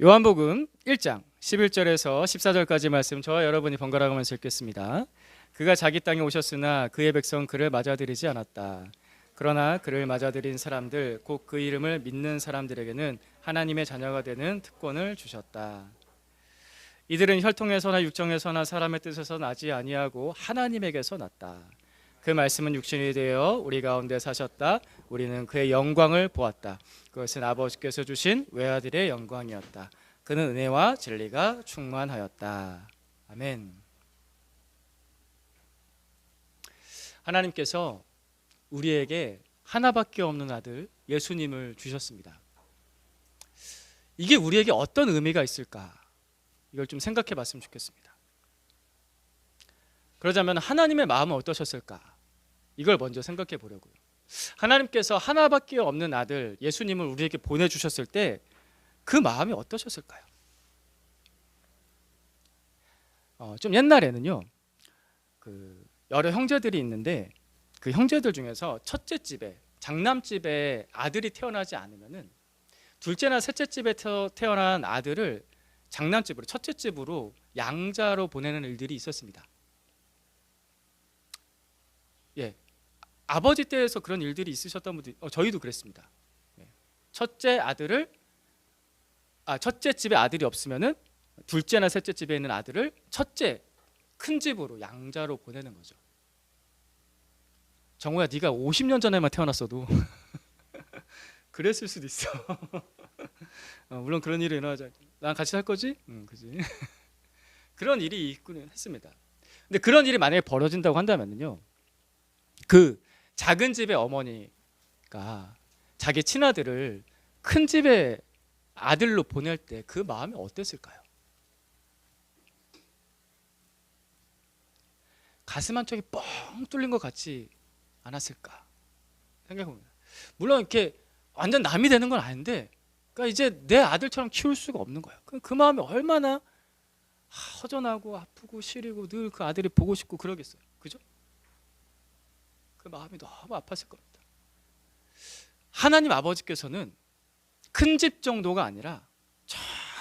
요한복음 1장 11절에서 14절까지 말씀 저와 여러분이 번갈아 가면서 읽겠습니다. 그가 자기 땅에 오셨으나 그의 백성 그를 맞아들이지 않았다. 그러나 그를 맞아들인 사람들 곧 그 이름을 믿는 사람들에게는 하나님의 자녀가 되는 특권을 주셨다. 이들은 혈통에서나 육정에서나 사람의 뜻에서 나지 아니하고 하나님에게서 났다. 그 말씀은 육신이 되어 우리 가운데 사셨다. 우리는 그의 영광을 보았다. 그것은 아버지께서 주신 외아들의 영광이었다. 그는 은혜와 진리가 충만하였다. 아멘. 하나님께서 우리에게 하나밖에 없는 아들 예수님을 주셨습니다. 이게 우리에게 어떤 의미가 있을까? 이걸 좀 생각해 봤으면 좋겠습니다. 그러자면 하나님의 마음은 어떠셨을까? 이걸 먼저 생각해 보려고요. 하나님께서 하나밖에 없는 아들 예수님을 우리에게 보내주셨을 때 그 마음이 어떠셨을까요? 좀 옛날에는요, 여러 형제들이 있는데 그 형제들 중에서 첫째 집에 장남집에 아들이 태어나지 않으면은 둘째나 셋째 집에 태어난 아들을 장남집으로 첫째 집으로 양자로 보내는 일들이 있었습니다. 예, 아버지 때에서 그런 일들이 있으셨던 분들, 저희도 그랬습니다. 첫째 집에 아들이 없으면은 둘째나 셋째 집에 있는 아들을 첫째 큰 집으로 양자로 보내는 거죠. 정우야, 네가 50년 전에만 태어났어도 그랬을 수도 있어. 물론 그런 일이 일어나자. 난 같이 살 거지? 그지. 그런 일이 있기는 했습니다. 근데 그런 일이 만약에 벌어진다고 한다면요, 그 작은 집의 어머니가 자기 친아들을 큰 집의 아들로 보낼 때 그 마음이 어땠을까요? 가슴 한쪽이 뻥 뚫린 것 같지 않았을까 생각해봅니다. 물론 이렇게 완전 남이 되는 건 아닌데, 그러니까 이제 내 아들처럼 키울 수가 없는 거예요. 그 마음이 얼마나 허전하고 아프고 시리고 늘 그 아들이 보고 싶고 그러겠어요. 그죠? 그 마음이 너무 아팠을 겁니다. 하나님 아버지께서는 큰 집 정도가 아니라 저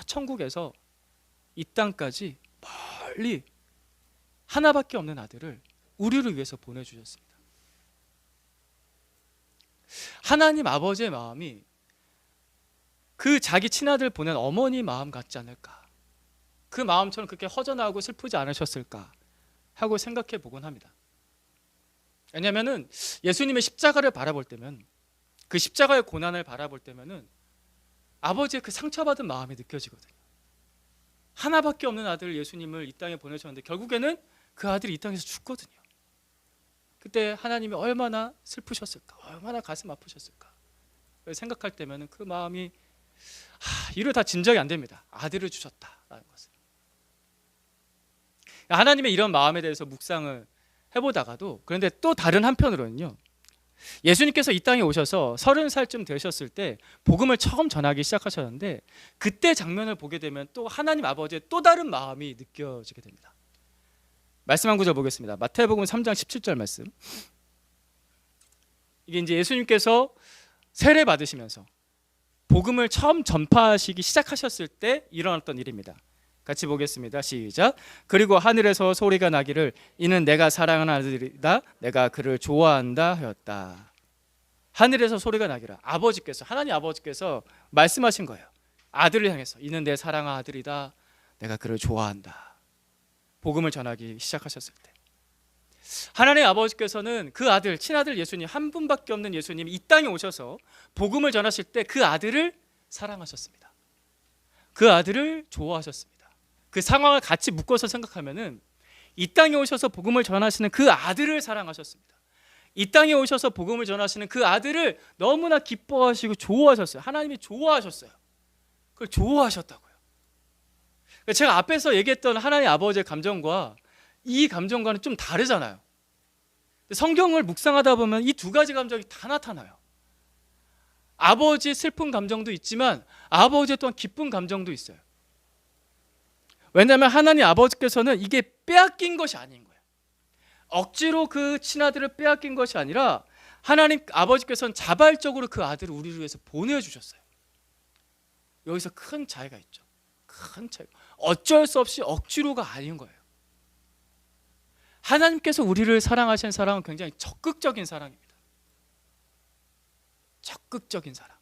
천국에서 이 땅까지 멀리 하나밖에 없는 아들을 우리를 위해서 보내주셨습니다. 하나님 아버지의 마음이 그 자기 친아들 보낸 어머니 마음 같지 않을까, 그 마음처럼 그렇게 허전하고 슬프지 않으셨을까 하고 생각해 보곤 합니다. 왜냐하면 예수님의 십자가를 바라볼 때면, 그 십자가의 고난을 바라볼 때면은 아버지의 그 상처받은 마음이 느껴지거든요. 하나밖에 없는 아들 예수님을 이 땅에 보내셨는데 결국에는 그 아들이 이 땅에서 죽거든요. 그때 하나님이 얼마나 슬프셨을까, 얼마나 가슴 아프셨을까 생각할 때면 그 마음이 이루 다 진정이 안 됩니다. 아들을 주셨다라는 것을. 하나님의 이런 마음에 대해서 묵상을 해보다가도, 그런데 또 다른 한편으로는요, 예수님께서 이 땅에 오셔서 30살쯤 되셨을 때 복음을 처음 전하기 시작하셨는데, 그때 장면을 보게 되면 또 하나님 아버지의 또 다른 마음이 느껴지게 됩니다. 말씀 한 구절 보겠습니다. 마태복음 3장 17절 말씀. 이게 이제 예수님께서 세례 받으시면서 복음을 처음 전파하시기 시작하셨을 때 일어났던 일입니다. 같이 보겠습니다. 시작. 그리고 하늘에서 소리가 나기를 이는 내가 사랑하는 아들이다, 내가 그를 좋아한다 하였다. 하늘에서 소리가 나기를, 아버지께서, 하나님 아버지께서 말씀하신 거예요. 아들을 향해서 이는 내 사랑하는 아들이다, 내가 그를 좋아한다. 복음을 전하기 시작하셨을 때 하나님 아버지께서는 그 아들, 친아들 예수님, 한 분밖에 없는 예수님이 이 땅에 오셔서 복음을 전하실 때 그 아들을 사랑하셨습니다. 그 아들을 좋아하셨습니다. 그 상황을 같이 묶어서 생각하면은 이 땅에 오셔서 복음을 전하시는 그 아들을 사랑하셨습니다. 이 땅에 오셔서 복음을 전하시는 그 아들을 너무나 기뻐하시고 좋아하셨어요. 하나님이 좋아하셨어요. 그걸 좋아하셨다고요. 제가 앞에서 얘기했던 하나님 아버지의 감정과 이 감정과는 좀 다르잖아요. 성경을 묵상하다 보면 이 두 가지 감정이 다 나타나요. 아버지의 슬픈 감정도 있지만 아버지의 또한 기쁜 감정도 있어요. 왜냐하면 하나님 아버지께서는 이게 빼앗긴 것이 아닌 거예요. 억지로 그 친아들을 빼앗긴 것이 아니라 하나님 아버지께서는 자발적으로 그 아들을 우리를 위해서 보내주셨어요. 여기서 큰 차이가 있죠. 큰 차이. 어쩔 수 없이 억지로가 아닌 거예요. 하나님께서 우리를 사랑하신 사랑은 굉장히 적극적인 사랑입니다. 적극적인 사랑.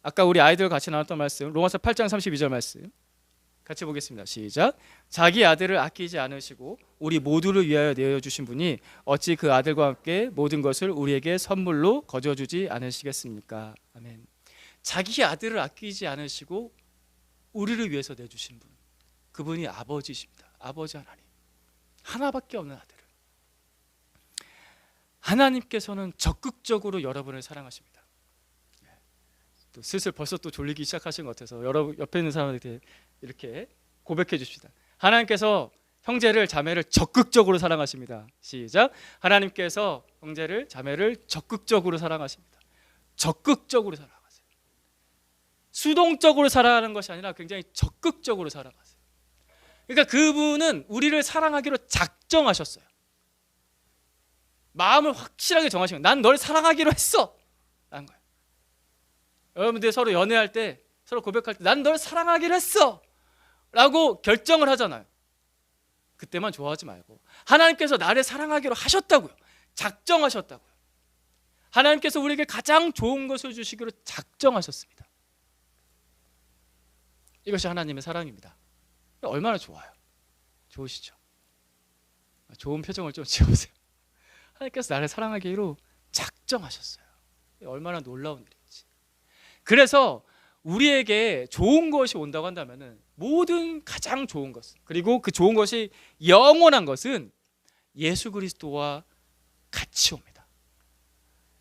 아까 우리 아이들 같이 나눴던 말씀, 로마서 8장 32절 말씀 같이 보겠습니다. 시작. 자기 아들을 아끼지 않으시고 우리 모두를 위하여 내어주신 분이 어찌 그 아들과 함께 모든 것을 우리에게 선물로 거저주지 않으시겠습니까? 아멘. 자기 아들을 아끼지 않으시고 우리를 위해서 내주신 분, 그분이 아버지십니다. 아버지 하나님, 하나밖에 없는 아들을. 하나님께서는 적극적으로 여러분을 사랑하십니다. 또 슬슬 벌써 또 졸리기 시작하신 것 같아서 여러분 옆에 있는 사람한테 이렇게 고백해 주십시다. 하나님께서 형제를 자매를 적극적으로 사랑하십니다. 시작. 하나님께서 형제를 자매를 적극적으로 사랑하십니다. 적극적으로 사랑하세요. 수동적으로 사랑하는 것이 아니라 굉장히 적극적으로 사랑하세요. 그러니까 그분은 우리를 사랑하기로 작정하셨어요. 마음을 확실하게 정하신 거예요. 난 널 사랑하기로 했어 라는 거예요. 여러분들 서로 연애할 때, 서로 고백할 때 난 널 사랑하기로 했어 라고 결정을 하잖아요. 그때만 좋아하지 말고 하나님께서 나를 사랑하기로 하셨다고요. 작정하셨다고요. 하나님께서 우리에게 가장 좋은 것을 주시기로 작정하셨습니다. 이것이 하나님의 사랑입니다. 얼마나 좋아요. 좋으시죠? 좋은 표정을 좀 지어보세요. 하나님께서 나를 사랑하기로 작정하셨어요. 얼마나 놀라운 일인지. 그래서 우리에게 좋은 것이 온다고 한다면 모든 가장 좋은 것, 그리고 그 좋은 것이 영원한 것은 예수 그리스도와 같이 옵니다.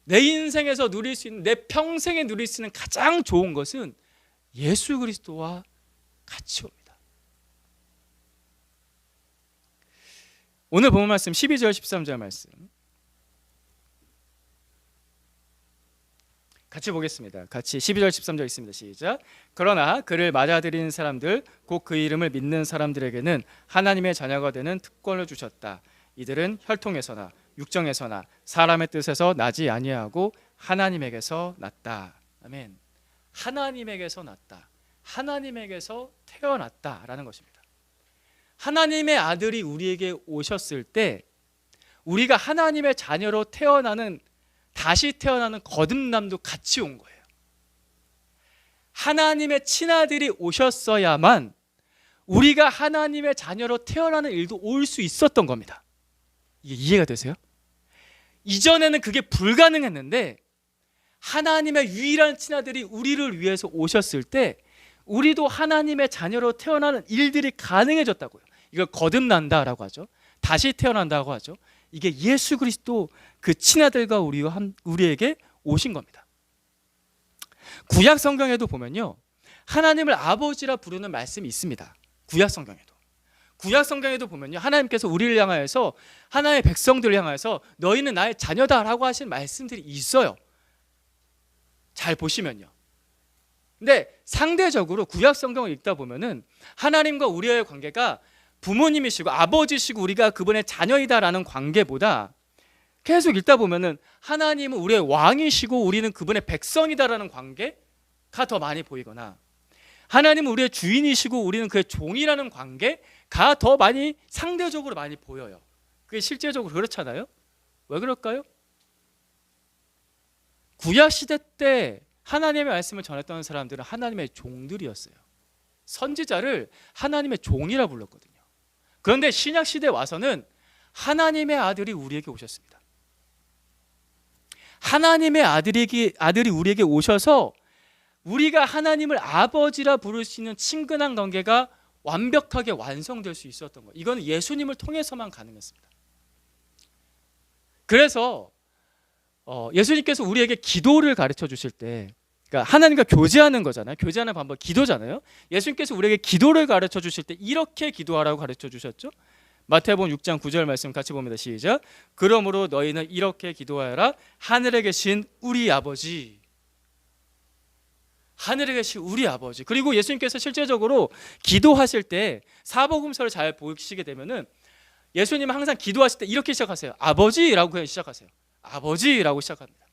내 인생에서 누릴 수 있는, 내 평생에 누릴 수 있는 가장 좋은 것은 예수 그리스도와 같이 옵니다. 오늘 본문 말씀 12절 13절 말씀 같이 보겠습니다. 같이 12절 13절 있습니다. 시작. 그러나 그를 맞아들이는 사람들 곧 그 이름을 믿는 사람들에게는 하나님의 자녀가 되는 특권을 주셨다. 이들은 혈통에서나 육정에서나 사람의 뜻에서 나지 아니하고 하나님에게서 났다. 아멘. 하나님에게서 났다. 하나님에게서 태어났다라는 것입니다. 하나님의 아들이 우리에게 오셨을 때 우리가 하나님의 자녀로 태어나는, 다시 태어나는 거듭남도 같이 온 거예요. 하나님의 친아들이 오셨어야만 우리가 하나님의 자녀로 태어나는 일도 올 수 있었던 겁니다. 이게 이해가 되세요? 이전에는 그게 불가능했는데 하나님의 유일한 친아들이 우리를 위해서 오셨을 때 우리도 하나님의 자녀로 태어나는 일들이 가능해졌다고요. 이걸 거듭난다라고 하죠. 다시 태어난다고 하죠. 이게 예수 그리스도 그 친아들과 우리에게 오신 겁니다. 구약 성경에도 보면요, 하나님을 아버지라 부르는 말씀이 있습니다. 구약 성경에도 보면요, 하나님께서 우리를 향하여서, 하나님의 백성들을 향하여서 너희는 나의 자녀다라고 하신 말씀들이 있어요. 잘 보시면요. 근데 상대적으로 구약 성경을 읽다 보면은 하나님과 우리의 관계가 부모님이시고 아버지시고 우리가 그분의 자녀이다라는 관계보다 계속 읽다 보면은 하나님은 우리의 왕이시고 우리는 그분의 백성이다라는 관계가 더 많이 보이거나, 하나님은 우리의 주인이시고 우리는 그의 종이라는 관계가 더 많이, 상대적으로 많이 보여요. 그게 실제적으로 그렇잖아요. 왜 그럴까요? 구약 시대 때 하나님의 말씀을 전했던 사람들은 하나님의 종들이었어요. 선지자를 하나님의 종이라 불렀거든요. 그런데 신약 시대에 와서는 하나님의 아들이 우리에게 오셨습니다. 하나님의 아들이 우리에게 오셔서 우리가 하나님을 아버지라 부를 수 있는 친근한 관계가 완벽하게 완성될 수 있었던 거예요. 이건 예수님을 통해서만 가능했습니다. 그래서 예수님께서 우리에게 기도를 가르쳐 주실 때, 그러니까 하나님과 교제하는 거잖아요. 교제하는 방법 기도잖아요. 예수님께서 우리에게 기도를 가르쳐 주실 때 이렇게 기도하라고 가르쳐 주셨죠. 마태복음 6장 9절 말씀 같이 봅니다. 시작. 그러므로 너희는 이렇게 기도하여라. 하늘에 계신 우리 아버지. 하늘에 계신 우리 아버지. 그리고 예수님께서 실제적으로 기도하실 때 사복음서를 잘 보시게 되면은 예수님은 항상 기도하실 때 이렇게 시작하세요. 아버지라고 그냥 시작하세요. 아버지라고 시작합니다.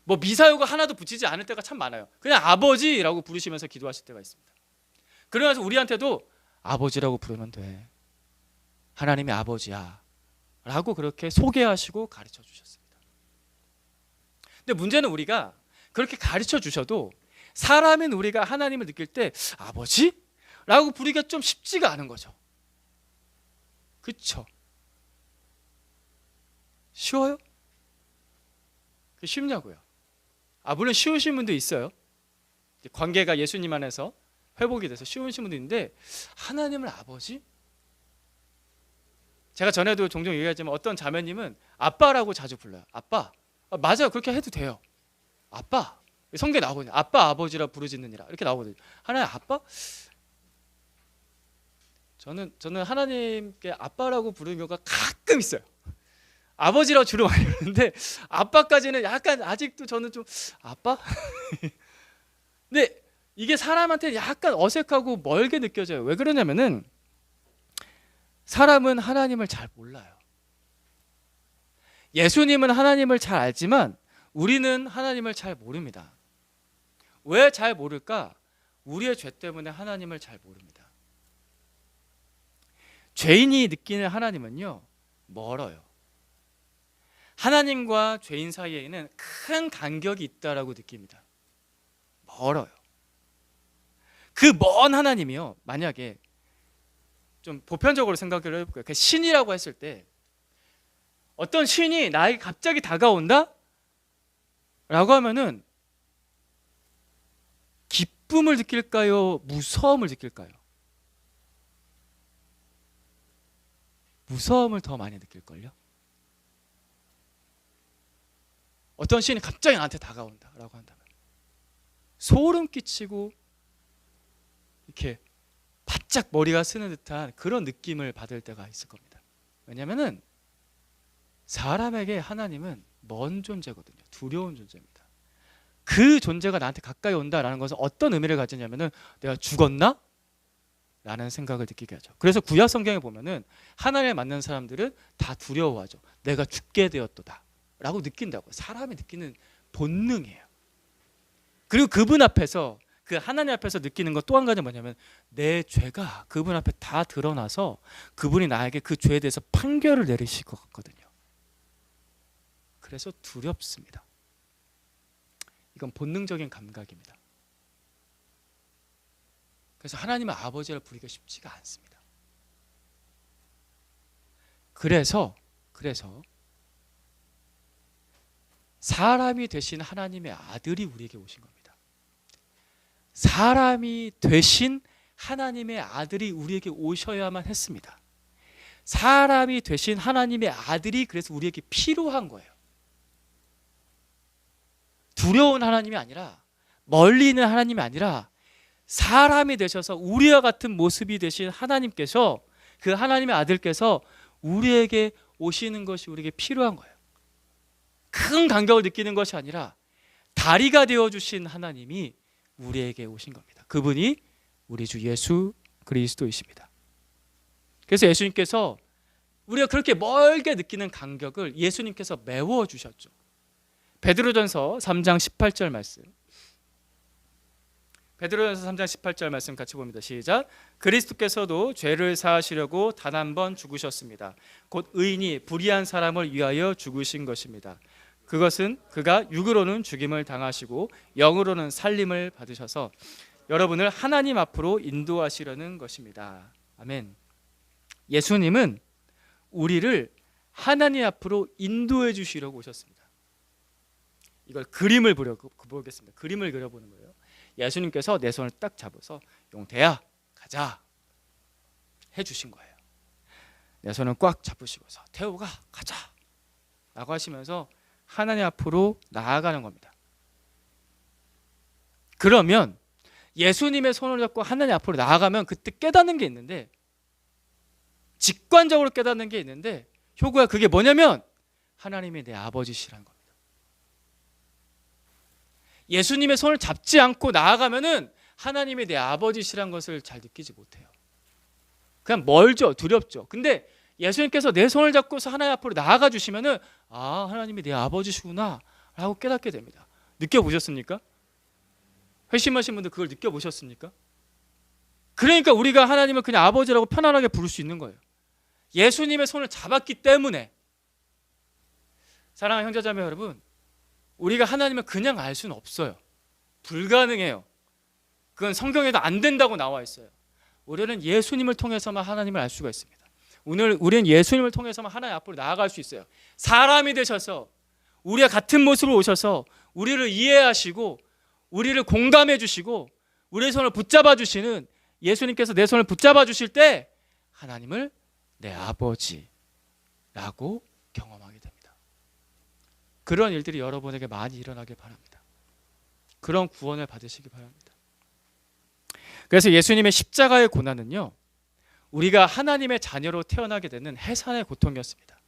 뭐 미사여가 하나도 붙이지 않을 때가 참 많아요. 그냥 아버지라고 부르시면서 기도하실 때가 있습니다. 그러면서 우리한테도 아버지라고 부르면 돼. 하나님이 아버지야 라고 그렇게 소개하시고 가르쳐 주셨습니다. 근데 문제는 우리가 그렇게 가르쳐 주셔도 사람인 우리가 하나님을 느낄 때 아버지? 라고 부르기가 좀 쉽지가 않은 거죠. 그쵸? 쉬워요? 그게 쉽냐고요? 물론 쉬우신 분도 있어요. 관계가 예수님 안에서 회복이 돼서 쉬우신 분도 있는데 하나님을 아버지? 제가 전에도 종종 얘기하지만 어떤 자매님은 아빠라고 자주 불러요. 아빠. 맞아요. 그렇게 해도 돼요. 아빠. 성경에 나오거든요. 아빠 아버지라 부르짖느니라 이렇게 나오거든요. 하나님 아빠? 저는 하나님께 아빠라고 부르는 경우가 가끔 있어요. 아버지라고 주로 많이 부르는데 아빠까지는 약간 아직도 저는 좀 아빠? 근데 이게 사람한테 약간 어색하고 멀게 느껴져요. 왜 그러냐면은 사람은 하나님을 잘 몰라요. 예수님은 하나님을 잘 알지만 우리는 하나님을 잘 모릅니다. 왜 잘 모를까? 우리의 죄 때문에 하나님을 잘 모릅니다. 죄인이 느끼는 하나님은요, 멀어요. 하나님과 죄인 사이에는 큰 간격이 있다라고 느낍니다. 멀어요. 그 먼 하나님이요, 만약에 좀 보편적으로 생각을 해볼까요? 그 신이라고 했을 때 어떤 신이 나에게 갑자기 다가온다? 라고 하면은 기쁨을 느낄까요? 무서움을 느낄까요? 무서움을 더 많이 느낄걸요? 어떤 신이 갑자기 나한테 다가온다 라고 한다면 소름 끼치고 이렇게 바짝 머리가 쓰는 듯한 그런 느낌을 받을 때가 있을 겁니다. 왜냐하면 사람에게 하나님은 먼 존재거든요. 두려운 존재입니다. 그 존재가 나한테 가까이 온다라는 것은 어떤 의미를 가지냐면은 내가 죽었나? 라는 생각을 느끼게 하죠. 그래서 구약 성경에 보면은 하나님을 만난 사람들은 다 두려워하죠. 내가 죽게 되었도다 라고 느낀다고. 사람이 느끼는 본능이에요. 그리고 그분 앞에서, 그 하나님 앞에서 느끼는 것 또 한 가지 뭐냐면 내 죄가 그분 앞에 다 드러나서 그분이 나에게 그 죄에 대해서 판결을 내리실 것 같거든요. 그래서 두렵습니다. 이건 본능적인 감각입니다. 그래서 하나님의 아버지를 부르기가 쉽지가 않습니다. 그래서 사람이 되신 하나님의 아들이 우리에게 오신 겁니다. 사람이 되신 하나님의 아들이 우리에게 오셔야만 했습니다. 사람이 되신 하나님의 아들이 그래서 우리에게 필요한 거예요. 두려운 하나님이 아니라, 멀리 있는 하나님이 아니라 사람이 되셔서 우리와 같은 모습이 되신 하나님께서, 그 하나님의 아들께서 우리에게 오시는 것이 우리에게 필요한 거예요. 큰 간격을 느끼는 것이 아니라 다리가 되어주신 하나님이 우리에게 오신 겁니다. 그분이 우리 주 예수 그리스도이십니다. 그래서 예수님께서 우리가 그렇게 멀게 느끼는 간격을 예수님께서 메워주셨죠. 베드로전서 3장 18절 말씀, 베드로전서 3장 18절 말씀 같이 봅니다. 시작. 그리스도께서도 죄를 사하시려고 단 한 번 죽으셨습니다. 곧 의인이 불의한 사람을 위하여 죽으신 것입니다. 그것은 그가 육으로는 죽임을 당하시고 영으로는 살림을 받으셔서 여러분을 하나님 앞으로 인도하시려는 것입니다. 아멘. 예수님은 우리를 하나님 앞으로 인도해 주시려고 오셨습니다. 이걸 그림을 보겠습니다. 그림을 그려보는 거예요. 예수님께서 내 손을 딱 잡아서 용태야 가자 해주신 거예요. 내 손을 꽉 잡으시고서 태호가 가자 라고 하시면서 하나님 앞으로 나아가는 겁니다. 그러면 예수님의 손을 잡고 하나님 앞으로 나아가면 그때 깨닫는 게 있는데, 직관적으로 깨닫는 게 있는데, 효구야, 그게 뭐냐면 하나님이 내 아버지시라는 겁니다. 예수님의 손을 잡지 않고 나아가면은 하나님이 내 아버지시란 것을 잘 느끼지 못해요. 그냥 멀죠, 두렵죠. 근데 예수님께서 내 손을 잡고서 하나님 앞으로 나아가 주시면은 아, 하나님이 내 아버지시구나 라고 깨닫게 됩니다. 느껴보셨습니까? 회심하신 분들 그걸 느껴보셨습니까? 그러니까 우리가 하나님을 그냥 아버지라고 편안하게 부를 수 있는 거예요. 예수님의 손을 잡았기 때문에. 사랑하는 형제자매 여러분, 우리가 하나님을 그냥 알 수는 없어요. 불가능해요. 그건 성경에도 안 된다고 나와 있어요. 우리는 예수님을 통해서만 하나님을 알 수가 있습니다. 오늘 우리는 예수님을 통해서만 하나님 앞으로 나아갈 수 있어요. 사람이 되셔서 우리와 같은 모습으로 오셔서 우리를 이해하시고 우리를 공감해 주시고 우리의 손을 붙잡아 주시는 예수님께서 내 손을 붙잡아 주실 때 하나님을 내 아버지라고 경험하게 됩니다. 그런 일들이 여러분에게 많이 일어나길 바랍니다. 그런 구원을 받으시기 바랍니다. 그래서 예수님의 십자가의 고난은요, 우리가 하나님의 자녀로 태어나게 되는 해산의 고통이었습니다.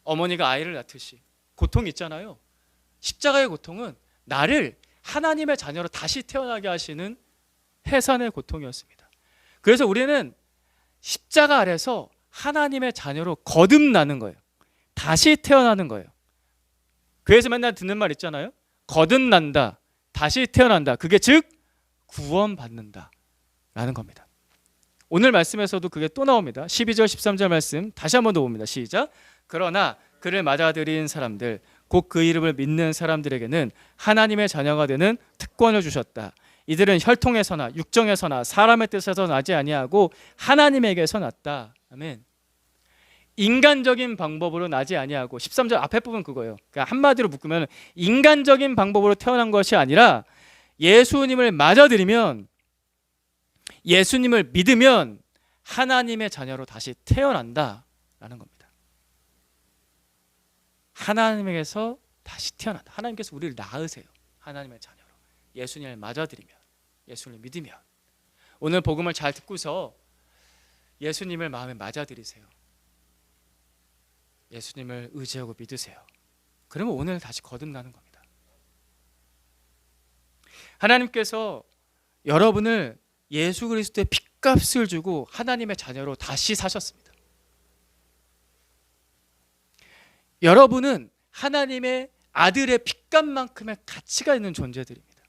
어머니가 아이를 낳듯이 고통이 있잖아요. 십자가의 고통은 나를 하나님의 자녀로 다시 태어나게 하시는 해산의 고통이었습니다. 그래서 우리는 십자가 아래서 하나님의 자녀로 거듭나는 거예요. 다시 태어나는 거예요. 교회에서 맨날 듣는 말 있잖아요. 거듭난다, 다시 태어난다. 그게 즉 구원받는다 라는 겁니다. 오늘 말씀에서도 그게 또 나옵니다. 12절 13절 말씀 다시 한 번 더 봅니다. 시작. 그러나 그를 맞아들인 사람들 곧 그 이름을 믿는 사람들에게는 하나님의 자녀가 되는 특권을 주셨다. 이들은 혈통에서나 육정에서나 사람의 뜻에서 나지 아니하고 하나님에게서 났다. 아멘. 인간적인 방법으로 나지 아니하고 13절 앞에 부분 그거예요. 그러니까 한마디로 묶으면 인간적인 방법으로 태어난 것이 아니라 예수님을 맞아들이면, 예수님을 믿으면 하나님의 자녀로 다시 태어난다라는 겁니다. 하나님에게서 다시 태어난다. 하나님께서 우리를 낳으세요. 하나님의 자녀로. 예수님을 맞아들이면, 예수님을 믿으면. 오늘 복음을 잘 듣고서 예수님을 마음에 맞아들이세요. 예수님을 의지하고 믿으세요. 그러면 오늘 다시 거듭나는 겁니다. 하나님께서 여러분을 예수 그리스도의 핏값을 주고 하나님의 자녀로 다시 사셨습니다. 여러분은 하나님의 아들의 핏값만큼의 가치가 있는 존재들입니다.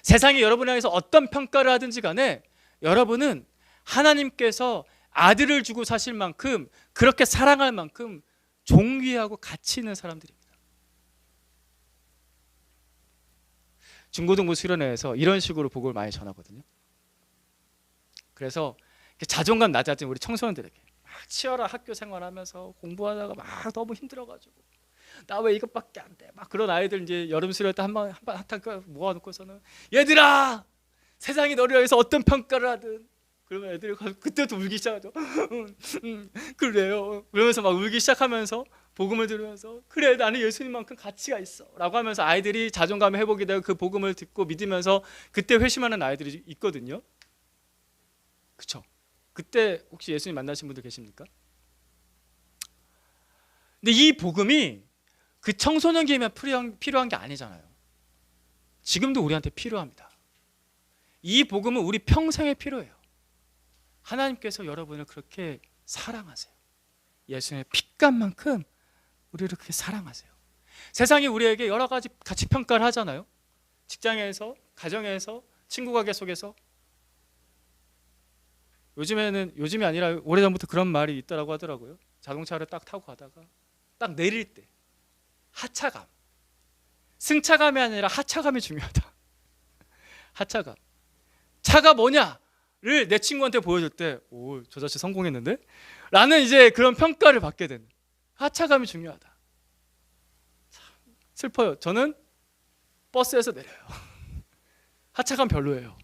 세상이 여러분에 대해서 어떤 평가를 하든지 간에 여러분은 하나님께서 아들을 주고 사실 만큼, 그렇게 사랑할 만큼 존귀하고 가치 있는 사람들입니다. 중고등부 수련회에서 이런 식으로 복음을 많이 전하거든요. 그래서 자존감 낮아진 우리 청소년들에게 막 치열한 학교 생활하면서 공부하다가 막 너무 힘들어가지고 나 왜 이것밖에 안 돼? 막 그런 아이들 이제 여름 수련회 때 한탕 모아놓고서는 얘들아, 세상이 너를 위해서 어떤 평가를 하든, 그러면 애들이 그때부터 울기 시작하죠. 그래요. 그러면서 막 울기 시작하면서 복음을 들으면서 그래, 나는 예수님만큼 가치가 있어 라고 하면서 아이들이 자존감 회복이 되고 그 복음을 듣고 믿으면서 그때 회심하는 아이들이 있거든요. 그렇죠? 그때 혹시 예수님 만나신 분들 계십니까? 근데 이 복음이 그 청소년기에만 필요한 게 아니잖아요. 지금도 우리한테 필요합니다. 이 복음은 우리 평생에 필요해요. 하나님께서 여러분을 그렇게 사랑하세요. 예수님의 핏값만큼 우리를 그렇게 사랑하세요. 세상이 우리에게 여러 가지 가치 평가를 하잖아요. 직장에서, 가정에서, 친구 관계 속에서. 요즘이 아니라 오래전부터 그런 말이 있다라고 하더라고요. 자동차를 딱 타고 가다가 딱 내릴 때 하차감, 승차감이 아니라 하차감이 중요하다. 하차감. 차가 뭐냐를 내 친구한테 보여줄 때, 오, 저 자식 성공했는데? 라는 이제 그런 평가를 받게 되는, 하차감이 중요하다. 참 슬퍼요. 저는 버스에서 내려요. 하차감 별로예요.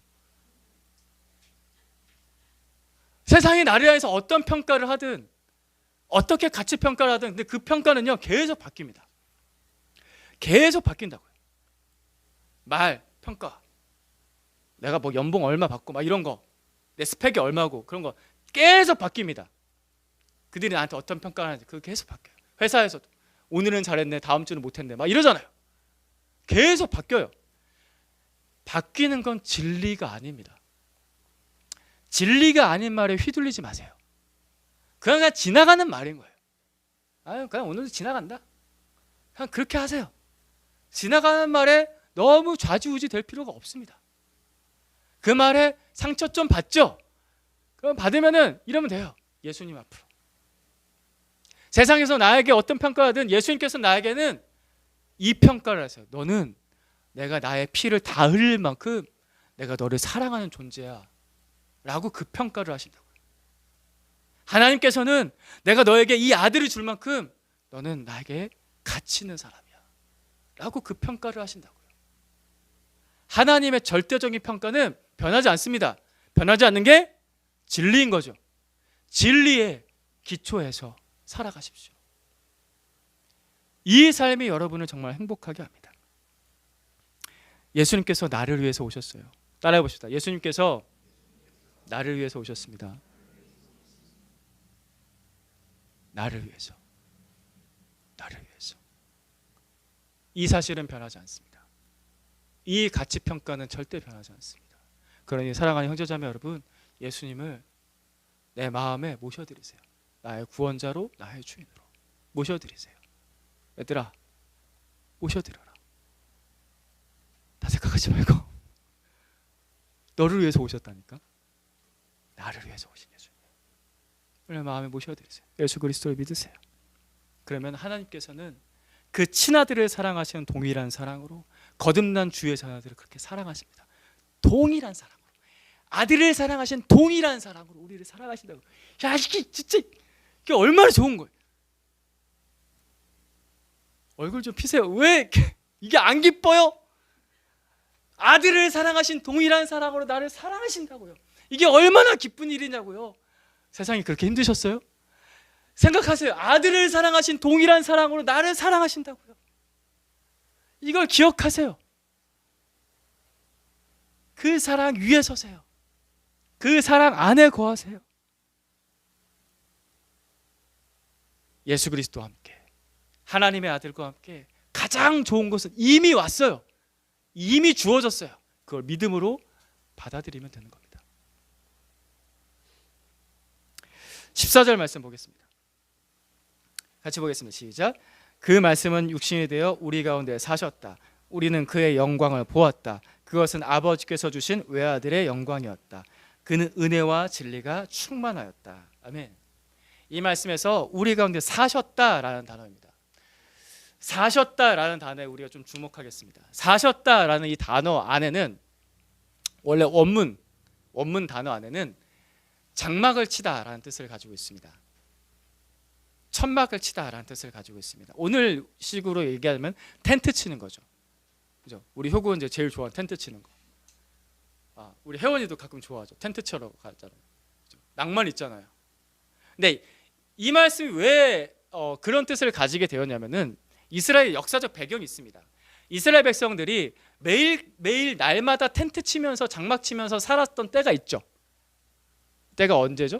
세상이 나를 향해서 어떤 평가를 하든, 어떻게 가치 평가를 하든, 근데 그 평가는요 계속 바뀝니다. 계속 바뀐다고요. 말, 평가, 내가 뭐 연봉 얼마 받고 막 이런 거, 내 스펙이 얼마고 그런 거 계속 바뀝니다. 그들이 나한테 어떤 평가를 하는지 그거 계속 바뀌어요. 회사에서도 오늘은 잘했네, 다음 주는 못했네 막 이러잖아요. 계속 바뀌어요. 바뀌는 건 진리가 아닙니다. 진리가 아닌 말에 휘둘리지 마세요. 그냥 지나가는 말인 거예요. 그냥 오늘도 지나간다. 그냥 그렇게 하세요. 지나가는 말에 너무 좌지우지 될 필요가 없습니다. 그 말에 상처 좀 받죠? 그럼 받으면은 이러면 돼요. 예수님 앞으로. 세상에서 나에게 어떤 평가를 하든 예수님께서 나에게는 이 평가를 하세요. 너는 내가 나의 피를 다 흘릴 만큼 내가 너를 사랑하는 존재야 라고 그 평가를 하신다고요. 하나님께서는 내가 너에게 이 아들을 줄 만큼 너는 나에게 가치 있는 사람이야 라고 그 평가를 하신다고요. 하나님의 절대적인 평가는 변하지 않습니다. 변하지 않는 게 진리인 거죠. 진리에 기초해서 살아가십시오. 이 삶이 여러분을 정말 행복하게 합니다. 예수님께서 나를 위해서 오셨어요. 따라해 봅시다. 예수님께서 나를 위해서 오셨습니다. 나를 위해서. 나를 위해서. 이 사실은 변하지 않습니다. 이 가치 평가는 절대 변하지 않습니다. 그러니 사랑하는 형제자매 여러분, 예수님을 내 마음에 모셔드리세요. 나의 구원자로, 나의 주인으로 모셔드리세요. 얘들아, 모셔드려라. 다 생각하지 말고 너를 위해서 오셨다니까. 나를 위해서 오신 예수님 마음에 모셔드리세요. 예수 그리스도를 믿으세요. 그러면 하나님께서는 그 친아들을 사랑하시는 동일한 사랑으로 거듭난 주의 자녀들을 그렇게 사랑하십니다. 동일한 사랑으로, 아들을 사랑하신 동일한 사랑으로 우리를 사랑하신다고. 야, 이게 진짜 이게 얼마나 좋은 거예요. 얼굴 좀 피세요. 왜 이게 안 기뻐요? 아들을 사랑하신 동일한 사랑으로 나를 사랑하신다고요. 이게 얼마나 기쁜 일이냐고요. 세상이 그렇게 힘드셨어요? 생각하세요. 아들을 사랑하신 동일한 사랑으로 나를 사랑하신다고요. 이걸 기억하세요. 그 사랑 위에 서세요. 그 사랑 안에 거하세요. 예수 그리스도와 함께, 하나님의 아들과 함께 가장 좋은 것은 이미 왔어요. 이미 주어졌어요. 그걸 믿음으로 받아들이면 되는 겁니다. 14절 말씀 보겠습니다. 같이 보겠습니다. 시작. 그 말씀은 육신이 되어 우리 가운데 사셨다. 우리는 그의 영광을 보았다. 그것은 아버지께서 주신 외아들의 영광이었다. 그는 은혜와 진리가 충만하였다. 아멘. 이 말씀에서 우리 가운데 사셨다라는 단어입니다. 사셨다라는 단어에 우리가 좀 주목하겠습니다. 사셨다라는 이 단어 안에는 원래 원문 단어 안에는 장막을 치다라는 뜻을 가지고 있습니다. 천막을 치다라는 뜻을 가지고 있습니다. 오늘 식으로 얘기하면 텐트 치는 거죠. 그죠? 우리 효구는 이제 제일 좋아하는 텐트 치는 거. 우리 혜원이도 가끔 좋아하죠. 텐트 치러 가잖아요. 그죠? 낭만 있잖아요. 근데 이 말씀이 왜 그런 뜻을 가지게 되었냐면은 이스라엘 역사적 배경이 있습니다. 이스라엘 백성들이 매일 날마다 텐트 치면서 장막 치면서 살았던 때가 있죠. 때가 언제죠?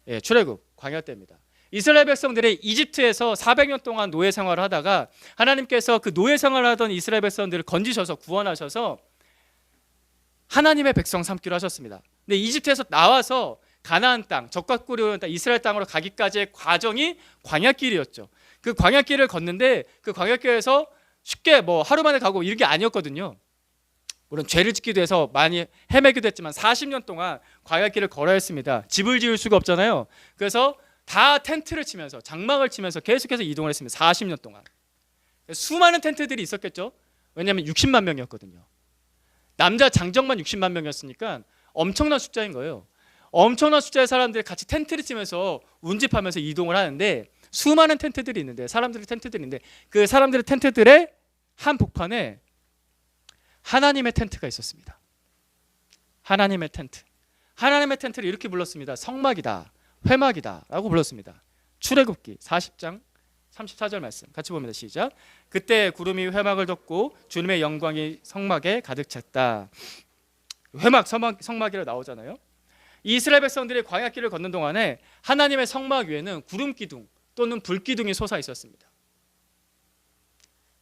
예, 출애굽 광야 때입니다. 이스라엘 백성들이 이집트에서 400년 동안 노예 생활을 하다가 하나님께서 그 노예 생활을 하던 이스라엘 백성들을 건지셔서 구원하셔서 하나님의 백성 삼기로 하셨습니다. 근데 이집트에서 나와서 가나안 땅, 적과 꿀이 흐르는 땅, 이스라엘 땅으로 가기까지의 과정이 광야길이었죠. 그 광야길을 걷는데 그 광야길에서 쉽게 뭐 하루 만에 가고 이런 게 아니었거든요. 물론 죄를 짓기도 해서 많이 헤매기도 했지만 40년 동안 광야길을 걸어야 했습니다. 집을 지을 수가 없잖아요. 그래서 다 텐트를 치면서 장막을 치면서 계속해서 이동을 했습니다. 40년 동안. 수많은 텐트들이 있었겠죠. 왜냐하면 60만 명이었거든요. 남자 장정만 60만 명이었으니까 엄청난 숫자인 거예요. 엄청난 숫자의 사람들이 같이 텐트를 치면서 운집하면서 이동을 하는데 수많은 텐트들이 있는데 사람들의 텐트들이 있는데 그 사람들의 텐트들의 한 복판에 하나님의 텐트가 있었습니다. 하나님의 텐트. 하나님의 텐트를 이렇게 불렀습니다. 성막이다, 회막이다 라고 불렀습니다. 출애굽기 40장 34절 말씀 같이 봅니다. 시작. 그때 구름이 회막을 덮고 주님의 영광이 성막에 가득 찼다. 회막, 성막이라 나오잖아요. 이스라엘 백성들이 광야길을 걷는 동안에 하나님의 성막 위에는 구름 기둥 또는 불 기둥이 솟아 있었습니다.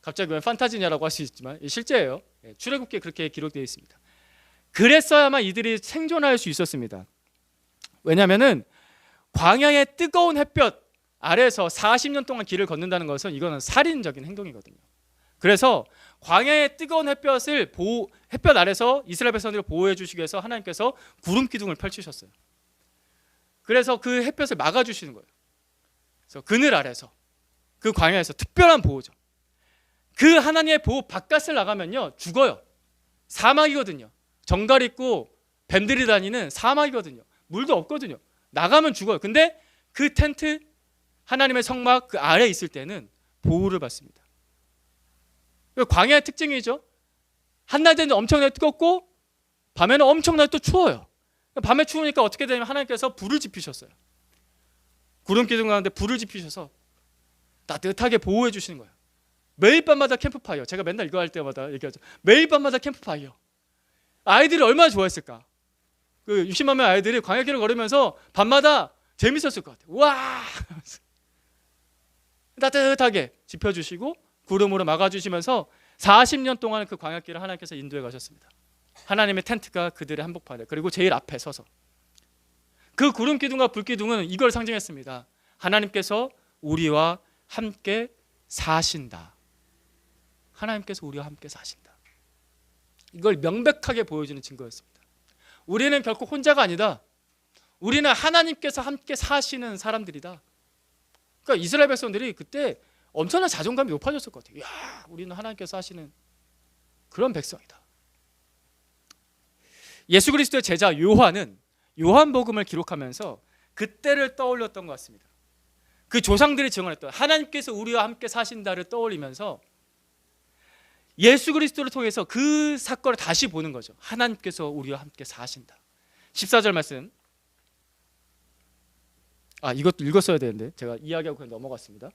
갑자기 왜 판타지냐라고 할 수 있지만 실제예요. 출애굽기에 그렇게 기록되어 있습니다. 그랬어야만 이들이 생존할 수 있었습니다. 왜냐하면은 광야의 뜨거운 햇볕 아래에서 40년 동안 길을 걷는다는 것은 이거는 살인적인 행동이거든요. 그래서 광야의 뜨거운 햇볕 아래서 이스라엘 백성들을 보호해 주시기 위해서 하나님께서 구름 기둥을 펼치셨어요. 그래서 그 햇볕을 막아주시는 거예요. 그래서 그늘 아래서, 그 광야에서 특별한 보호죠. 그 하나님의 보호 바깥을 나가면요 죽어요. 사막이거든요. 정갈 있고 뱀들이 다니는 사막이거든요. 물도 없거든요. 나가면 죽어요. 근데 그 텐트, 하나님의 성막 그 아래에 있을 때는 보호를 받습니다. 광야의 특징이죠. 한낮 되는 엄청나게 뜨겁고 밤에는 엄청나게 또 추워요. 밤에 추우니까 어떻게 되냐면 하나님께서 불을 지피셨어요. 구름 기둥 가운데 불을 지피셔서 따뜻하게 보호해 주시는 거예요. 매일 밤마다 캠프파이어. 제가 맨날 이거 할 때마다 얘기하죠. 매일 밤마다 캠프파이어. 아이들이 얼마나 좋아했을까. 그 60만 명 아이들이 광야길을 걸으면서 밤마다 재밌었을 것 같아요. 와 따뜻하게 지펴주시고 구름으로 막아주시면서 40년 동안 그 광야길을 하나님께서 인도해 가셨습니다. 하나님의 텐트가 그들의 한복판에, 그리고 제일 앞에 서서 그 구름 기둥과 불 기둥은 이걸 상징했습니다. 하나님께서 우리와 함께 사신다. 하나님께서 우리와 함께 사신다. 이걸 명백하게 보여주는 증거였습니다. 우리는 결코 혼자가 아니다. 우리는 하나님께서 함께 사시는 사람들이다. 그러니까 이스라엘 백성들이 그때 엄청난 자존감이 높아졌을 것 같아요. 이야, 우리는 하나님께서 하시는 그런 백성이다. 예수 그리스도의 제자 요한은 요한복음을 기록하면서 그때를 떠올렸던 것 같습니다. 그 조상들이 증언했던 하나님께서 우리와 함께 사신다를 떠올리면서 예수 그리스도를 통해서 그 사건을 다시 보는 거죠. 하나님께서 우리와 함께 사신다. 14절 말씀. 이것도 읽었어야 되는데 제가 이야기하고 그냥 넘어갔습니다.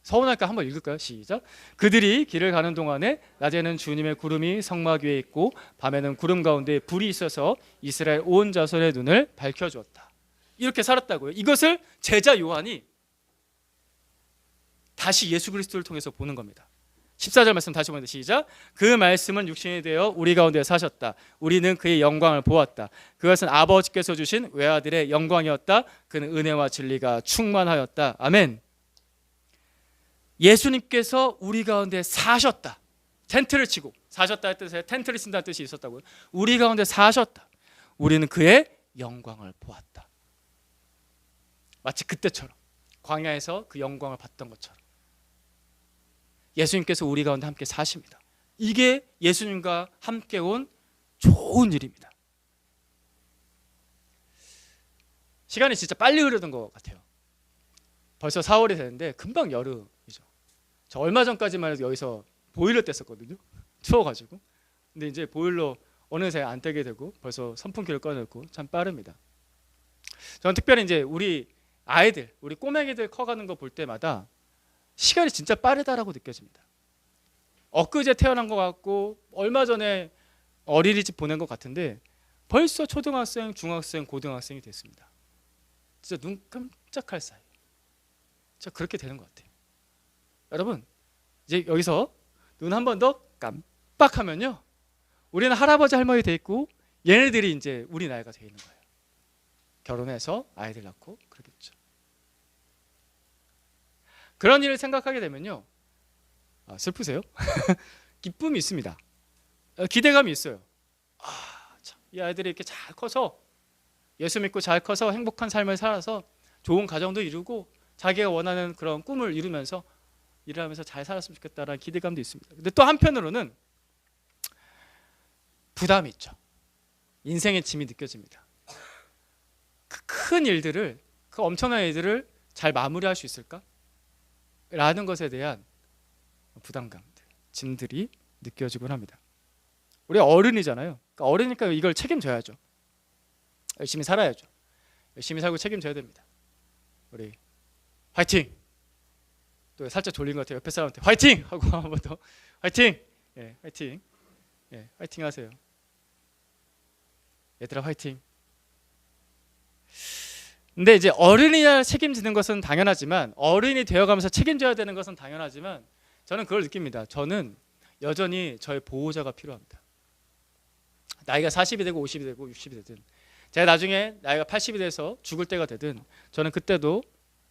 서운할까 한번 읽을까요? 시작. 그들이 길을 가는 동안에 낮에는 주님의 구름이 성막 위에 있고 밤에는 구름 가운데 불이 있어서 이스라엘 온 자손의 눈을 밝혀주었다. 이렇게 살았다고요. 이것을 제자 요한이 다시 예수 그리스도를 통해서 보는 겁니다. 14절 말씀 다시 보는데 시작. 그 말씀은 육신이 되어 우리 가운데 사셨다. 우리는 그의 영광을 보았다. 그것은 아버지께서 주신 외아들의 영광이었다. 그는 은혜와 진리가 충만하였다. 아멘. 예수님께서 우리 가운데 사셨다. 텐트를 치고, 사셨다 할 뜻에 텐트를 친다는 뜻이 있었다고요. 우리 가운데 사셨다. 우리는 그의 영광을 보았다. 마치 그때처럼 광야에서 그 영광을 봤던 것처럼 예수님께서 우리 가운데 함께 사십니다. 이게 예수님과 함께 온 좋은 일입니다. 시간이 진짜 빨리 흐르던 것 같아요. 벌써 4월이 되는데 금방 여름이죠. 저 얼마 전까지만 해도 여기서 보일러 뗐었거든요. 추워가지고. 근데 이제 보일러 어느새 안 떼게 되고 벌써 선풍기를 꺼냈고 참 빠릅니다. 저는 특별히 이제 우리 아이들, 우리 꼬맹이들 커가는 거 볼 때마다 시간이 진짜 빠르다라고 느껴집니다. 엊그제 태어난 것 같고 얼마 전에 어린이집 보낸 것 같은데 벌써 초등학생, 중학생, 고등학생이 됐습니다. 진짜 눈 깜짝할 사이. 진짜 그렇게 되는 것 같아요. 여러분, 이제 여기서 눈 한 번 더 깜빡하면요, 우리는 할아버지 할머니 돼 있고 얘네들이 이제 우리 나이가 돼 있는 거예요. 결혼해서 아이들 낳고 그러겠죠. 그런 일을 생각하게 되면요, 슬프세요? 기쁨이 있습니다. 기대감이 있어요. 참, 이 아이들이 이렇게 잘 커서 예수 믿고 잘 커서 행복한 삶을 살아서 좋은 가정도 이루고 자기가 원하는 그런 꿈을 이루면서 일을 하면서 잘 살았으면 좋겠다라는 기대감도 있습니다. 근데 또 한편으로는 부담이 있죠. 인생의 짐이 느껴집니다. 그 큰 일들을, 그 엄청난 일들을 잘 마무리할 수 있을까? 라는 것에 대한 부담감들, 짐들이 느껴지곤 합니다. 우리 어른이잖아요. 그러니까 어른이니까 이걸 책임져야죠. 열심히 살아야죠. 열심히 살고 책임져야 됩니다. 우리 화이팅! 또 살짝 졸린 것 같아요. 옆에 사람한테 화이팅! 하고 한 번 더 화이팅! 예, 화이팅! 예, 화이팅 하세요. 얘들아 화이팅! 근데 이제 어른이 책임지는 것은 당연하지만, 어른이 되어가면서 책임져야 되는 것은 당연하지만, 저는 그걸 느낍니다. 저는 여전히 저의 보호자가 필요합니다. 나이가 40이 되고 50이 되고 60이 되든, 제가 나중에 나이가 80이 돼서 죽을 때가 되든, 저는 그때도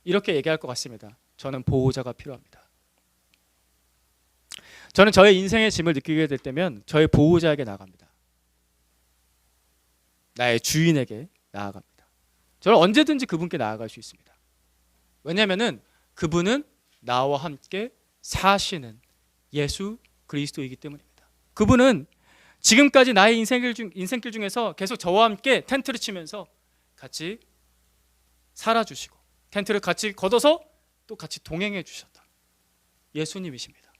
이렇게 얘기할 것 같습니다. 저는 보호자가 필요합니다. 저는 저의 인생의 짐을 느끼게 될 때면 저의 보호자에게 나갑니다. 나의 주인에게 나아갑니다. 저는 언제든지 그분께 나아갈 수 있습니다. 왜냐하면 그분은 나와 함께 사시는 예수 그리스도이기 때문입니다. 그분은 지금까지 나의 인생길 중에서 계속 저와 함께 텐트를 치면서 같이 살아주시고 텐트를 같이 걷어서 또 같이 동행해 주셨던 예수님이십니다.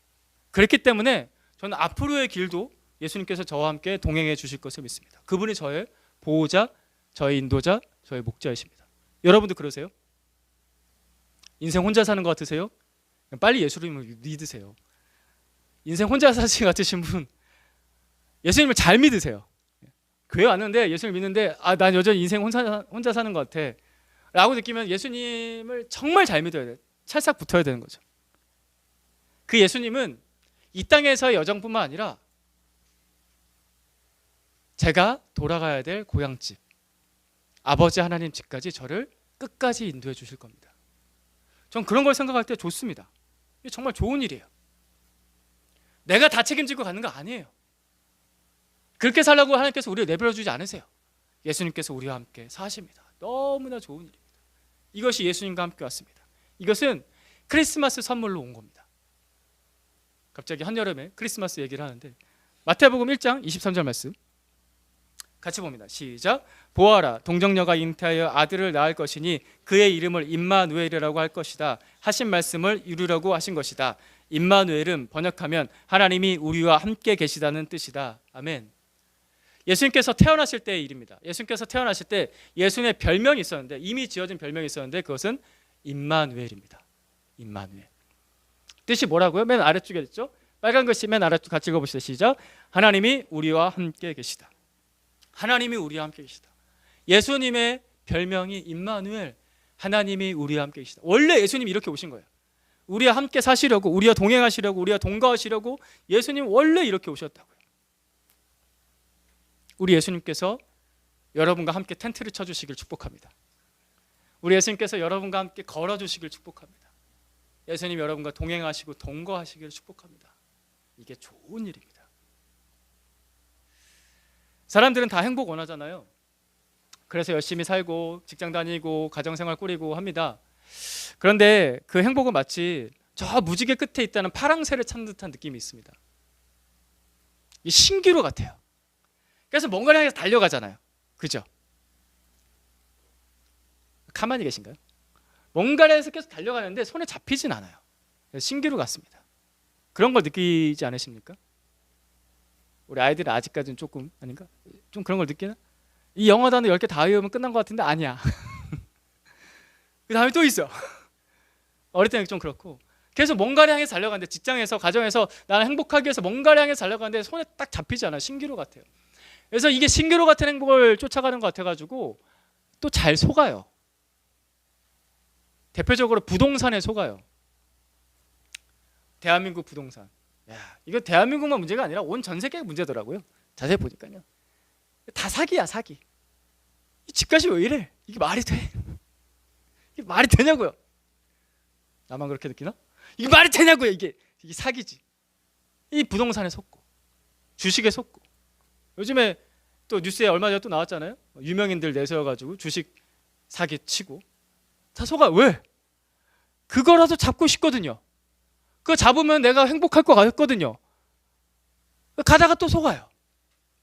그렇기 때문에 저는 앞으로의 길도 예수님께서 저와 함께 동행해 주실 것을 믿습니다. 그분이 저의 보호자, 저의 인도자, 저의 목자이십니다. 여러분도 그러세요? 인생 혼자 사는 것 같으세요? 빨리 예수님을 믿으세요. 인생 혼자 사신 것 같으신 분 예수님을 잘 믿으세요. 교회 왔는데 예수님을 믿는데 난 여전히 인생 혼자 사는 것 같아 라고 느끼면 예수님을 정말 잘 믿어야 돼요. 찰싹 붙어야 되는 거죠. 그 예수님은 이 땅에서의 여정뿐만 아니라 제가 돌아가야 될 고향집, 아버지 하나님 집까지 저를 끝까지 인도해 주실 겁니다. 전 그런 걸 생각할 때 좋습니다. 이게 정말 좋은 일이에요. 내가 다 책임지고 가는 거 아니에요. 그렇게 살라고 하나님께서 우리를 내버려 주지 않으세요. 예수님께서 우리와 함께 사십니다. 너무나 좋은 일입니다. 이것이 예수님과 함께 왔습니다. 이것은 크리스마스 선물로 온 겁니다. 갑자기 한여름에 크리스마스 얘기를 하는데 마태복음 1장 23절 말씀 같이 봅니다. 시작. 보아라, 동정녀가 잉태하여 아들을 낳을 것이니 그의 이름을 임마누엘이라고 할 것이다 하신 말씀을 이루려고 하신 것이다. 임마누엘은 번역하면 하나님이 우리와 함께 계시다는 뜻이다. 아멘. 예수님께서 태어나실 때의 일입니다. 예수님께서 태어나실 때 예수님의 별명이 있었는데 이미 지어진 별명이 있었는데 그것은 임마누엘입니다. 임마누엘. 뜻이 뭐라고요? 맨 아래쪽에 있죠? 빨간 글씨 맨 아래쪽 같이 읽어보시죠. 시작. 하나님이 우리와 함께 계시다. 하나님이 우리와 함께 계시다. 예수님의 별명이 임마누엘, 하나님이 우리와 함께 계시다. 원래 예수님이 이렇게 오신 거예요. 우리와 함께 사시려고, 우리와 동행하시려고, 우리와 동거하시려고 예수님 원래 이렇게 오셨다고요. 우리 예수님께서 여러분과 함께 텐트를 쳐주시길 축복합니다. 우리 예수님께서 여러분과 함께 걸어주시길 축복합니다. 예수님 여러분과 동행하시고 동거하시길 축복합니다. 이게 좋은 일입니다. 사람들은 다 행복 원하잖아요. 그래서 열심히 살고 직장 다니고 가정생활 꾸리고 합니다. 그런데 그 행복은 마치 저 무지개 끝에 있다는 파랑새를 찾는 듯한 느낌이 있습니다. 이 신기루 같아요. 그래서 뭔가를 향해서 달려가잖아요. 그죠? 가만히 계신가요? 뭔가를 해서 계속 달려가는데 손에 잡히진 않아요. 신기루 같습니다. 그런 걸 느끼지 않으십니까? 우리 아이들은 아직까지는 조금 아닌가? 좀 그런 걸 느끼나? 이 영어 단어 10개 다 외우면 끝난 것 같은데 아니야. 그 다음에 또 있어. 어릴 때는 좀 그렇고 계속 뭔가를 향해서 달려가는데 직장에서 가정에서 나는 행복하기 위해서 뭔가를 향해서 달려가는데 손에 딱 잡히지 않아요. 신기루 같아요. 그래서 이게 신기루 같은 행복을 쫓아가는 것 같아가지고 또 잘 속아요. 대표적으로 부동산에 속아요. 대한민국 부동산. 야, 이거 대한민국만 문제가 아니라 온 전 세계가 문제더라고요. 자세히 보니까요. 다 사기야, 사기. 이 집값이 왜 이래? 이게 말이 돼? 이게 말이 되냐고요? 나만 그렇게 느끼나? 이게 말이 되냐고요? 이게 사기지. 이 부동산에 속고, 주식에 속고. 요즘에 또 뉴스에 얼마 전에 또 나왔잖아요. 유명인들 내세워가지고 주식 사기 치고. 다 속아. 왜? 그거라도 잡고 싶거든요. 그거 잡으면 내가 행복할 것 같거든요. 가다가 또 속아요.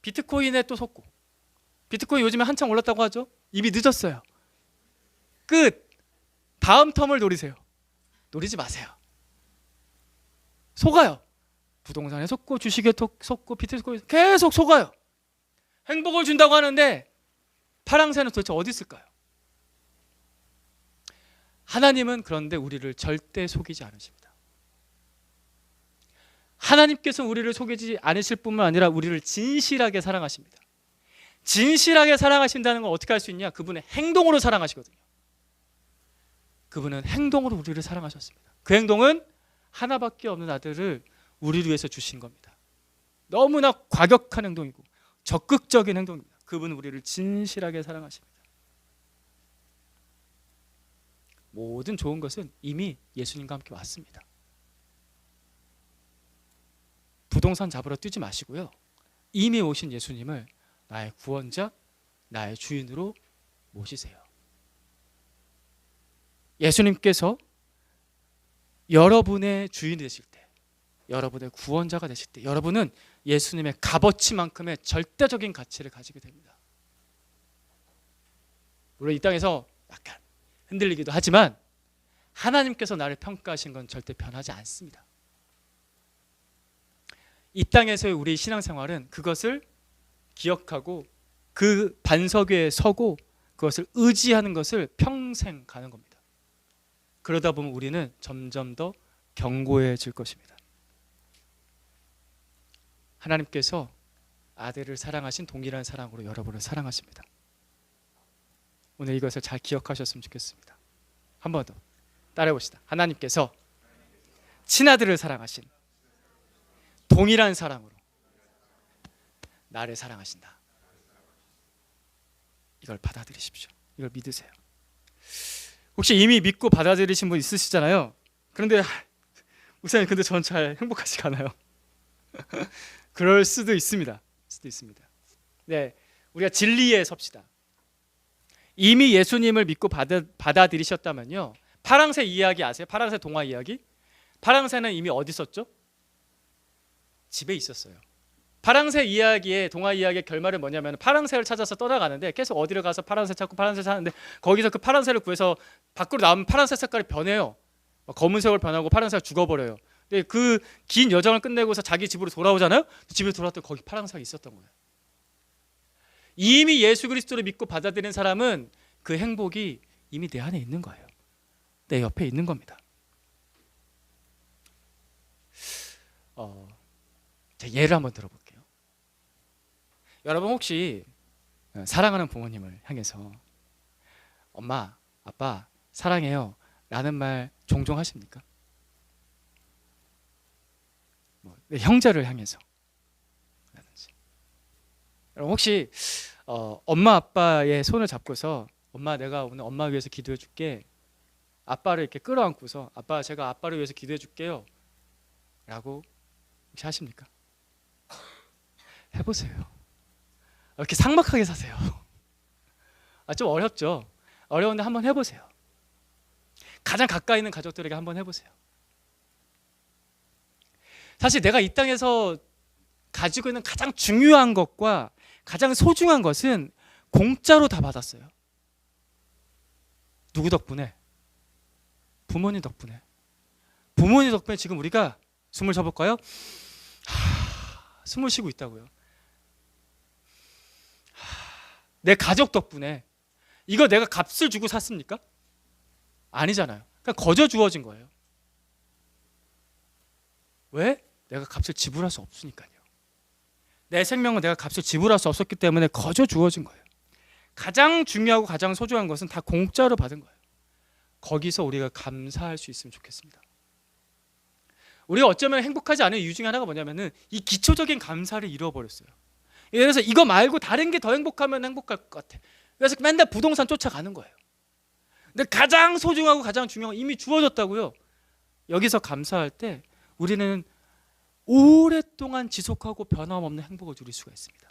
비트코인에 또 속고. 비트코인 요즘에 한창 올랐다고 하죠. 이미 늦었어요. 끝. 다음 텀을 노리세요. 노리지 마세요. 속아요. 부동산에 속고 주식에 속고 비트코인 계속 속아요. 행복을 준다고 하는데 파랑새는 도대체 어디 있을까요? 하나님은 그런데 우리를 절대 속이지 않으십니다. 하나님께서 우리를 속이지 않으실 뿐만 아니라 우리를 진실하게 사랑하십니다. 진실하게 사랑하신다는 걸 어떻게 할 수 있냐? 그분의 행동으로 사랑하시거든요. 그분은 행동으로 우리를 사랑하셨습니다. 그 행동은 하나밖에 없는 아들을 우리를 위해서 주신 겁니다. 너무나 과격한 행동이고 적극적인 행동입니다. 그분은 우리를 진실하게 사랑하십니다. 모든 좋은 것은 이미 예수님과 함께 왔습니다. 부동산 잡으러 뛰지 마시고요. 이미 오신 예수님을 나의 구원자, 나의 주인으로 모시세요. 예수님께서 여러분의 주인이 되실 때, 여러분의 구원자가 되실 때, 여러분은 예수님의 값어치만큼의 절대적인 가치를 가지게 됩니다. 물론 이 땅에서 약간 흔들리기도 하지만 하나님께서 나를 평가하신 건 절대 변하지 않습니다. 이 땅에서의 우리 신앙생활은 그것을 기억하고 그 반석 위에 서고 그것을 의지하는 것을 평생 가는 겁니다. 그러다 보면 우리는 점점 더 견고해질 것입니다. 하나님께서 아들을 사랑하신 동일한 사랑으로 여러분을 사랑하십니다. 오늘 이것을 잘 기억하셨으면 좋겠습니다. 한 번 더 따라해 봅시다. 하나님께서 친아들을 사랑하신 동일한 사랑으로 나를 사랑하신다. 이걸 받아들이십시오. 이걸 믿으세요. 혹시 이미 믿고 받아들이신 분 있으시잖아요. 그런데 목사님, 근데 전 잘 행복하지가 않아요. 그럴 수도 있습니다. 네, 우리가 진리에 섭시다. 이미 예수님을 믿고 받아들이셨다면요, 파랑새 이야기 아세요? 파랑새 동화 이야기? 파랑새는 이미 어디 있었죠? 집에 있었어요. 파랑새 이야기의 동화 이야기의 결말은 뭐냐면 파랑새를 찾아서 떠나가는데 계속 어디를 가서 파랑새 찾고 파랑새 찾는데 거기서 그 파랑새를 구해서 밖으로 나오면 파랑새 색깔이 변해요. 검은색으로 변하고 파랑새가 죽어버려요. 근데 그 긴 여정을 끝내고서 자기 집으로 돌아오잖아요. 집에 돌아왔더니 거기 파랑새가 있었던 거예요. 이미 예수 그리스도를 믿고 받아들인 사람은 그 행복이 이미 내 안에 있는 거예요. 내 옆에 있는 겁니다. 제 예를 한번 들어볼게요. 여러분 혹시 사랑하는 부모님을 향해서 엄마, 아빠 사랑해요 라는 말 종종 하십니까? 내 형제를 향해서 라든지. 여러분 혹시 엄마 아빠의 손을 잡고서 엄마, 내가 오늘 엄마 위해서 기도해 줄게, 아빠를 이렇게 끌어안고서 아빠, 제가 아빠를 위해서 기도해 줄게요 라고 혹시 하십니까? 해보세요. 이렇게 삭막하게 사세요. 좀 어렵죠? 어려운데 한번 해보세요. 가장 가까이 있는 가족들에게 한번 해보세요. 사실 내가 이 땅에서 가지고 있는 가장 중요한 것과 가장 소중한 것은 공짜로 다 받았어요. 누구 덕분에? 부모님 덕분에. 부모님 덕분에 지금 우리가 숨을 쉬어볼까요? 숨을 쉬고 있다고요. 내 가족 덕분에. 이거 내가 값을 주고 샀습니까? 아니잖아요. 그냥 거저 주어진 거예요. 왜? 내가 값을 지불할 수 없으니까요. 내 생명은 내가 값을 지불할 수 없었기 때문에 거저 주어진 거예요. 가장 중요하고 가장 소중한 것은 다 공짜로 받은 거예요. 거기서 우리가 감사할 수 있으면 좋겠습니다. 우리가 어쩌면 행복하지 않은 이유 중에 하나가 뭐냐면은 이 기초적인 감사를 잃어버렸어요. 그래서 이거 말고 다른 게 더 행복하면 행복할 것 같아. 그래서 맨날 부동산 쫓아가는 거예요. 근데 가장 소중하고 가장 중요한 건 이미 주어졌다고요. 여기서 감사할 때 우리는 오랫동안 지속하고 변함없는 행복을 누릴 수가 있습니다.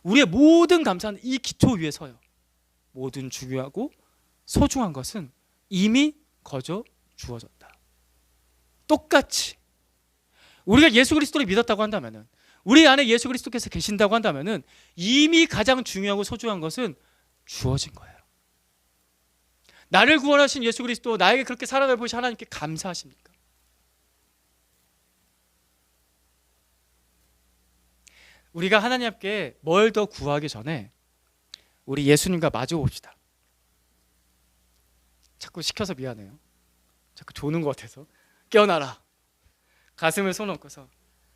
우리의 모든 감사는 이 기초 위에 서요. 모든 중요하고 소중한 것은 이미 거저 주어졌다. 똑같이 우리가 예수 그리스도를 믿었다고 한다면은, 우리 안에 예수 그리스도께서 계신다고 한다면은 이미 가장 중요하고 소중한 것은 주어진 거예요. 나를 구원하신 예수 그리스도, 나에게 그렇게 사랑을 보이신 하나님께 감사하십니까? 우리가 하나님 앞에 뭘 더 구하기 전에 우리 예수님과 마주 봅시다. 자꾸 시켜서 미안해요. 자꾸 조는 것 같아서. 깨어나라. 가슴을 손 얹고서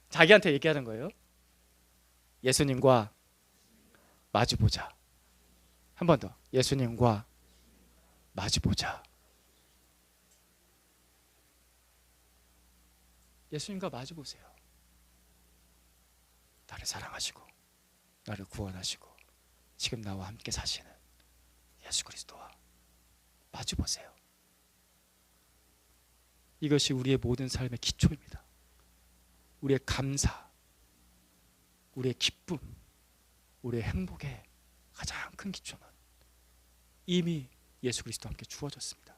자기한테 얘기하는 거예요. 예수님과 마주 보자. 한 번 더. 예수님과 마주 보자. 예수님과 마주 보세요. 나를 사랑하시고 나를 구원하시고 지금 나와 함께 사시는 예수 그리스도와 마주 보세요. 이것이 우리의 모든 삶의 기초입니다. 우리의 감사, 우리의 기쁨, 우리의 행복의 가장 큰 기초는 이미 예수 그리스도와 함께 주어졌습니다.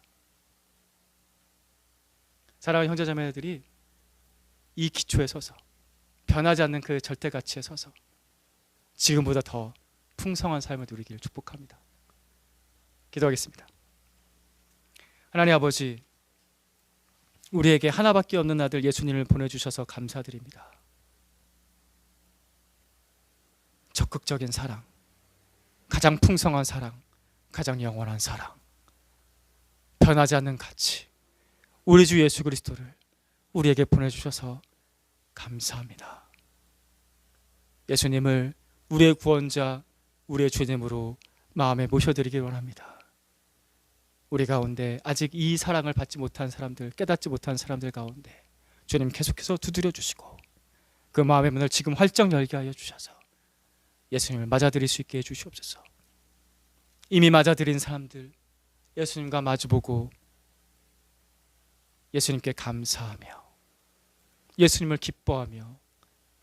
사랑하는 형제자매들이 이 기초에 서서 변하지 않는 그 절대 가치에 서서 지금보다 더 풍성한 삶을 누리기를 축복합니다. 기도하겠습니다. 하나님 아버지, 우리에게 하나밖에 없는 아들 예수님을 보내주셔서 감사드립니다. 적극적인 사랑, 가장 풍성한 사랑, 가장 영원한 사랑, 변하지 않는 가치, 우리 주 예수 그리스도를 우리에게 보내주셔서 감사합니다. 예수님을 우리의 구원자, 우리의 주님으로 마음에 모셔드리길 원합니다. 우리 가운데 아직 이 사랑을 받지 못한 사람들, 깨닫지 못한 사람들 가운데 주님 계속해서 두드려 주시고 그 마음의 문을 지금 활짝 열게 하여 주셔서 예수님을 맞아들일 수 있게 해주시옵소서. 이미 맞아들인 사람들 예수님과 마주보고 예수님께 감사하며 예수님을 기뻐하며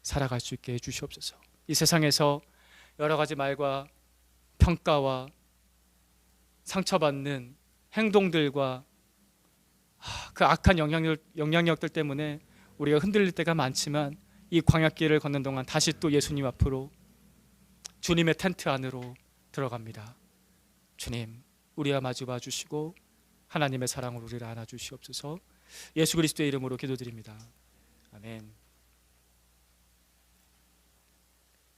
살아갈 수 있게 해주시옵소서. 이 세상에서 여러 가지 말과 평가와 상처받는 행동들과 그 악한 영향력들 때문에 우리가 흔들릴 때가 많지만 이 광야길을 걷는 동안 다시 또 예수님 앞으로 주님의 텐트 안으로 들어갑니다. 주님, 우리와 마주봐 주시고 하나님의 사랑으로 우리를 안아주시옵소서. 예수 그리스도의 이름으로 기도드립니다. 아멘.